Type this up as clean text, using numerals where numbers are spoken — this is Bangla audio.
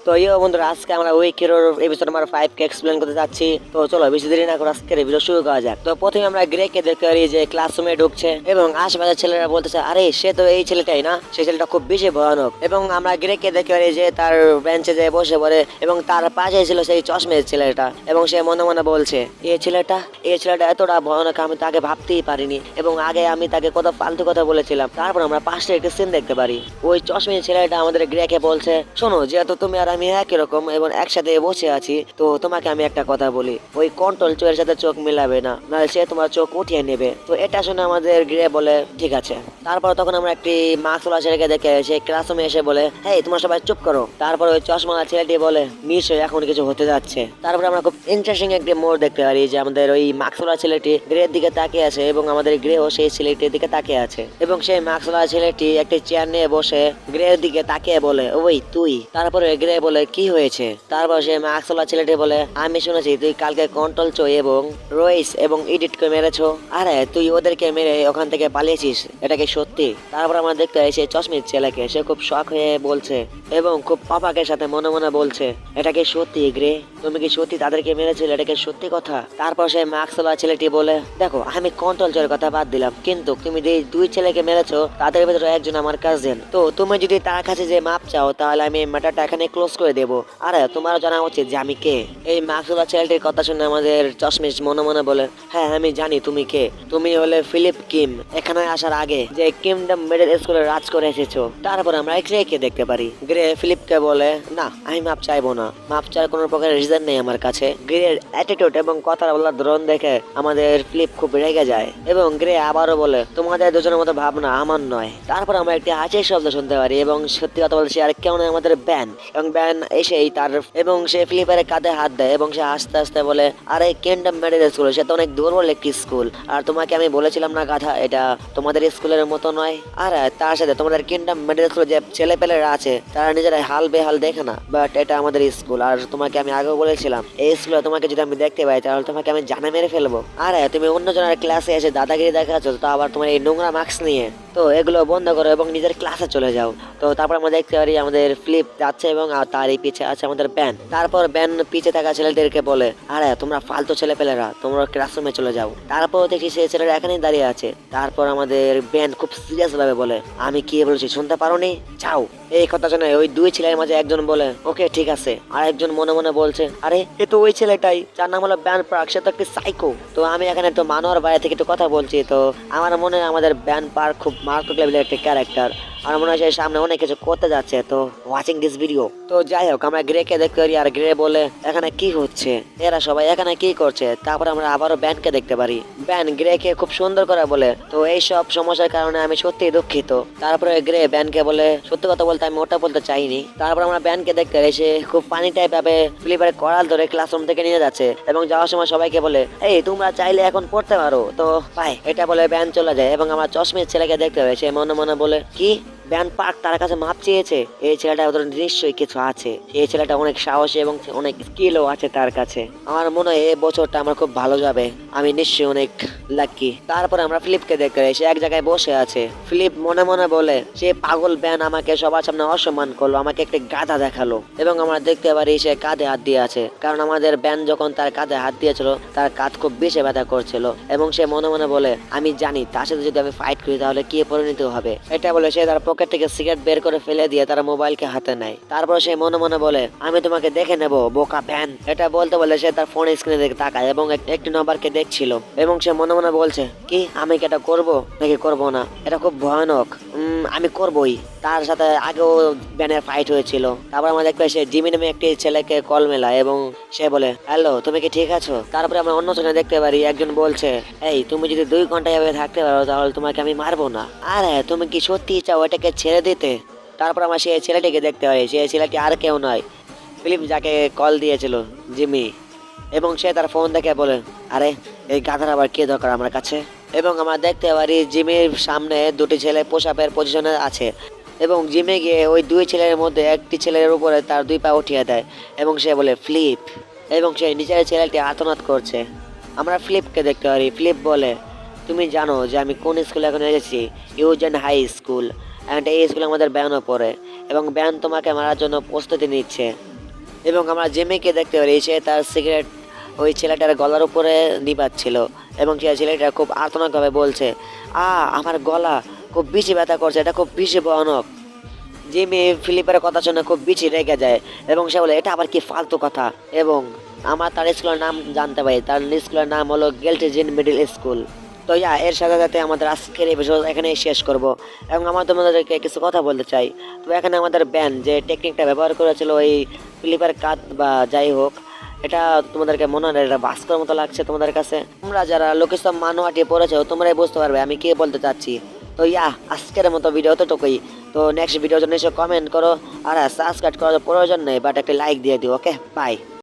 তো বন্ধুরা, আজকে আমরা উইক হিরোর এপিসোড নাম্বার 5 কে এক্সপ্লেন করতে যাচ্ছি। তো চলো বেশি দেরি না করে আজকের ভিডিও শুরু করা যাক। তো প্রথমে আমরা গ্রেকে দেখতে পারি যে ক্লাসরুমে ঢুকছে এবং আশেপাশের ছেলেরা বলতেছে, আরে সে তো এই ছেলেটাই না, সেই ছেলেটা খুব বেশি ভয়ানক। এবং আমরা গ্রেকে দেখতে পারি যে তার বেঞ্চে যে বসে পড়ে এবং তার পাশে ছিল সেই চশমের ছেলেটা এবং সে মনে মনে বলছে, এই ছেলেটা এতটা ভয়ানক আমি তাকে ভাবতেই পারিনি এবং আগে আমি তাকে কত ফালতু কথা বলেছিলাম। তারপর আমরা পাশে একটা সিন দেখতে পারি, ওই চশমের ছেলেটা আমাদের গ্রেকে বলছে, শোনো, যেহেতু তুমি আর আমি একই রকম এবং একসাথে বসে আছি, তো তোমাকে আমি একটা কথা বলি, ওই কন্ট্রোল চোরের সাথে চোখ মিলাবে না, নাহলে সে তোমার চোখ উঠিয়ে নেবে। তো এটা শুনে আমাদের গ্রে বলে ঠিক আছে। তারপর তখন আমরা একটি মাস্কওয়ালা ছেলেকে দেখে সে ক্লাসরুমে এসে বলে, হেই তোমরা সবাই চুপ করো। তারপর ওই চশমাওয়ালা ছেলেটি বলে, নিশ্চয়ই এখন কিছু হতে যাচ্ছে। তারপর আমরা খুব ইন্টারেস্টিং একটি মোড় দেখতে পারি যে আমাদের ওই মাস্কওয়ালা ছেলেটি গ্রের দিকে তাকিয়ে আছে এবং আমাদের গ্রেও সেই ছেলেটির দিকে তাকিয়ে আছে এবং সেই মাস্কওয়ালা ছেলেটি একটি চেয়ার নিয়ে বসে গ্রের দিকে তাকিয়ে বলে, ওই তুই। তারপরে গ্রে বলে, কি হয়েছে? তারপর সে মাস্কওয়ালা ছেলেটি বলে, আমি শুনেছি তুই কালকে কন্ট্রোল চো এবং রয়েস এবং ইডিটকে মেরেছো। আরে তুই ওদেরকে মেরে ওখান থেকে পালিয়েছিস, এটা কি সত্যি? তারপর আমরা দেখতে পাই সেই চশমির ছেলেকে, সে খুব শখ হয়ে বলছে এবং খুব অবাকের সাথে মনে মনে বলছে, এটা কি সত্যি গ্রে? তুমি কি সত্যি তাদেরকে মেরেছিলে? এটা কি সত্যি কথা? তারপর সেই মাস্কওয়ালা ছেলেটি বলে, দেখো আমি কন্ট্রোল চোরের কথা বাদ দিলাম, কিন্তু তুমি যে দুই ছেলেকে মেরেছো তাদের ভিতরে একজন আমার কাজিন। তো তুমি যদি তার কাছে যে মাপ চাও তাহলে আমি এই ম্যাটারটা এখানে ক্লোজ করে দেবো। আরে তোমারও জানা উচিত যে আমি কে। এই মাস্কওয়ালা ছেলেটির কথা শুনে আমাদের চশমিশ মনে মনে বলে, হ্যাঁ আমি জানি তুমি কে। তুমি হলে ফিলিপ কিম, এখানে আসার আগে যে কিংডম মিডল স্কুলে রাজ করে এসেছো। তারপর আমরা গ্রেকে দেখতে পারি, গ্রে ফিলিপকে বলে, না আমি মাপ চাইবো না, মাপ চাওয়ার কোনো প্রকার রিজন নেই আমার কাছে। গ্রের অ্যাটিটিউড এবং কথা বলার ধরন দেখে আমাদের ফিলিপ খুব রেগে যায় এবং গ্রে আবারও বলে, তোমাদের দুজনের মতো ভাবনা আমার নয়। তারপর আমরা একটি হাসির শব্দ শুনতে পারি এবং সত্যি কথা বলছি আর কেউ নয়, আমাদের ব্যান। এবং ব্যান এসেই তার এবং সে ফিলিপের কাঁধে হাত দেয় এবং সে আস্তে আস্তে বলে, আরে কিংডম মিডল স্কুল সে তো অনেক দুর্বল একটি স্কুল, আর তোমাকে আমি বলেছিলাম না গাধা, এটা তোমাদের স্কুলের মতো নয়। আর তার সাথে তোমাদের কিংডম মিডল স্কুলে যে ছেলে পেলেরা আছে তারা নিজেরা হাল বেহাল দেখে না, বাট এটা আমাদের স্কুল। আর তোমাকে আমি আগেও বলেছিলাম এই স্কুলে তোমাকে যদি আমি দেখতে পাই তাহলে তোমাকে আমি জানে মেরে ফেলবো। আরে তুমি অন্য জনের ক্লাসে এসে দাদাগিরি দেখাচ্ছ, তো আবার তোমার এই নোংরা মার্কস নিয়ে, তো এগুলো বন্ধ করো এবং নিজের ক্লাসে চলে যাও। তো তারপর আমরা দেখতে পারি আমাদের ফ্লিপ যাচ্ছে এবং তারই পিছে আছে আমাদের ব্যান। তারপর ব্যান পিছে থাকা ছেলেদেরকে বলে, আরে তোমরা ফালতু ছেলে পেলেরা তোমরা ক্লাসরুমে চলে যাও। তারপর দেখি সেই ছেলেরা এখানেই দাঁড়িয়ে আছে। তারপর আমাদের ব্যান খুব সিরিয়াস ভাবে বলে, আমি কি বলছি শুনতে পারোনি? যাও। এই কথা শুনে ওই দুই ছেলের মাঝে একজন বলে, ওকে ঠিক আছে। আর একজন মনে মনে বলছে, আরে এ তো ওই ছেলেটাই যার নাম হলো ব্যান পার্ক, সে তো একটি সাইকো। তো আমি এখানে একটু মানোয়ার বাইরে থেকে একটু কথা বলছি, তো আমার মনে হয় আমাদের ব্যান পার্ক খুব মারাত্মক লেভেলের একটা ক্যারেক্টার। আমার মনে হয় সে সামনে অনেক কিছু করতে যাচ্ছে। তো ওয়াচিং দিস ভিডিও। তো যাই হোক, আমরা গ্রেকে দেখতে পারি আর গ্রে বলে, এখানে কি হচ্ছে, এরা সবাই এখানে কি করছে? তারপর আমরা আবারও ব্যানকে দেখতে পারি। ব্যান গ্রেকে খুব সুন্দর করে বলে, তো এই সব সমস্যার কারণে আমি সত্যিই দুঃখিত। তারপরে গ্রে ব্যানকে বলে, সত্যি কথা বলতে আমি ওটা বলতে চাইনি। তারপর আমরা ব্যানকে দেখতে পারি সে খুব পানি টাইপ ভাবে ফ্লিপের করাল ধরে ক্লাসরুম থেকে নিয়ে যাচ্ছে এবং যাওয়ার সময় সবাইকে বলে, এই তোমরা চাইলে এখন পড়তে পারো। তো ভাই এটা বলে ব্যান চলে যায় এবং আমার চশমের ছেলেকে দেখতে পাই, সে মনে মনে বলে, কি ব্যান পার্ক তার কাছে মাপ চেয়েছে? এই ছেলেটা ওদের নিশ্চয়ই কিছু আছে, এই ছেলেটা অনেক সাহসী এবং অনেক স্কিলও আছে তার কাছে। আমার মনে হয় এই বছরটা আমার খুব ভালো যাবে, আমি নিশ্চয়ই অনেক লাকি। তারপর আমরা ফিলিপকে দেখতে পাই, সে এক জায়গায় বসে আছে। ফিলিপ মনে মনে বলে, সে পাগল ব্যান আমাকে সবার সামনে অসম্মান করলো, আমাকে একটা গাধা দেখালো। এবং আমরা দেখতে পারি সে কাঁধে হাত দিয়ে আছে, কারণ আমাদের ব্যান যখন তার কাঁধে হাত দিয়েছিল তার কাঁধ খুব বেশি ব্যথা করছিল। এবং সে মনে মনে বলে, আমি জানি তার সাথে যদি আমি ফাইট করি তাহলে কি পরিণত হবে। এটা বলে সে তার পকেট থেকে সিগারেট বের করে ফেলে দিয়ে তার মোবাইলকে হাতে নেয়। তারপর সে মনে মনে বলে, আমি তোমাকে দেখে নেব বোকা ব্যান। এটা বলতে বলে সে তার ফোন স্ক্রিনে দিকে তাকায় এবং একটি নাম্বারকে দেখছিল এবং সে মনে মনে বলছে, কি আমি কি এটা করবো নাকি করবো না? এটা খুব ভয়ানক, আমি করবোই। তার সাথে আগেও ব্যানের ফাইট হয়েছিল। তারপর আমরা দেখতে পাই সে জিমি নামে একটি ছেলেকে কল মেলায় এবং সে বলে, হ্যালো তুমি কি ঠিক আছো? তারপরে আমরা অন্য জনে দেখতে পারি একজন বলছে, এই তুমি যদি 2 ঘন্টা এভাবে থাকতে পারো তাহলে তোমাকে আমি মারবো না। আরে তুমি কি সত্যি চাও এটাকে ছেড়ে দিতে? তারপর আমরা সেই ছেলেটিকে দেখতে পাই, সেই ছেলেটি আর কেউ নয়, ফিলিপ যাকে কল দিয়েছিল, জিমি। এবং সে তার ফোন দেখে বলে, আরে এই গাধার আবার কি দরকার আমার কাছে? এবং আমরা দেখতে পারি জিমির সামনে দুটি ছেলে পোশাকের পজিশনে আছে এবং জিমে গিয়ে ওই দুই ছেলের মধ্যে একটি ছেলের উপরে তার 2 পা উঠিয়ে দেয় এবং সে বলে, ফ্লিপ। এবং সেই নিচের ছেলেটি আর্তনাদ করছে। আমরা ফ্লিপকে দেখতে পারি, ফ্লিপ বলে, তুমি জানো যে আমি কোন স্কুলে এখন এসেছি? Eugene high school. অ্যান্ড এই স্কুলে আমাদের ব্যানও পড়ে এবং ব্যান তোমাকে মারার জন্য প্রস্তুতি নিচ্ছে। এবং আমরা জিমিকে দেখতে পারি সে তার সিগারেট ওই ছেলেটার গলার উপরে নিবাচ্ছিল এবং সেই ছেলেটা খুব আর্তনাদভাবে বলছে, আমার গলা খুব বেশি ব্যথা করছে, এটা খুব বেশি ভয়ানক। জিমি ফিলিপের কথা শুনে খুব বেশি রেগে যায় এবং সে বলে এটা আবার কি ফালতু কথা। এবং আমরা তার স্কুলের নাম জানতে পারি, তার স্কুলের নাম হলো গেল্টেজিন মিডল স্কুল। তো এর সাথে সাথে আমাদের আজকের এপিসোড এখানেই শেষ করব এবং আমরা তোমাদেরকে কিছু কথা বলতে চাই। তো এখানে আমাদের ব্যান যে টেকনিকটা ব্যবহার করেছিল ওই ফিলিপের কাট বা যাই হোক, এটা তোমাদেরকে মনে হয় এটা বাস্তবের মতো লাগছে তোমাদের কাছে? তোমরা যারা লোকেশন মানুয়াটি পড়েছো তোমরাই বুঝতে পারবে আমি কি বলতে চাচ্ছি। তো আজকের মতো ভিডিও এতটুকুই। তো নেক্সট ভিডিওর জন্য এসে কমেন্ট করো, আর সাবস্ক্রাইব করার প্রয়োজন নেই, বাট একটা লাইক দিয়ে দিও। ওকে, বাই।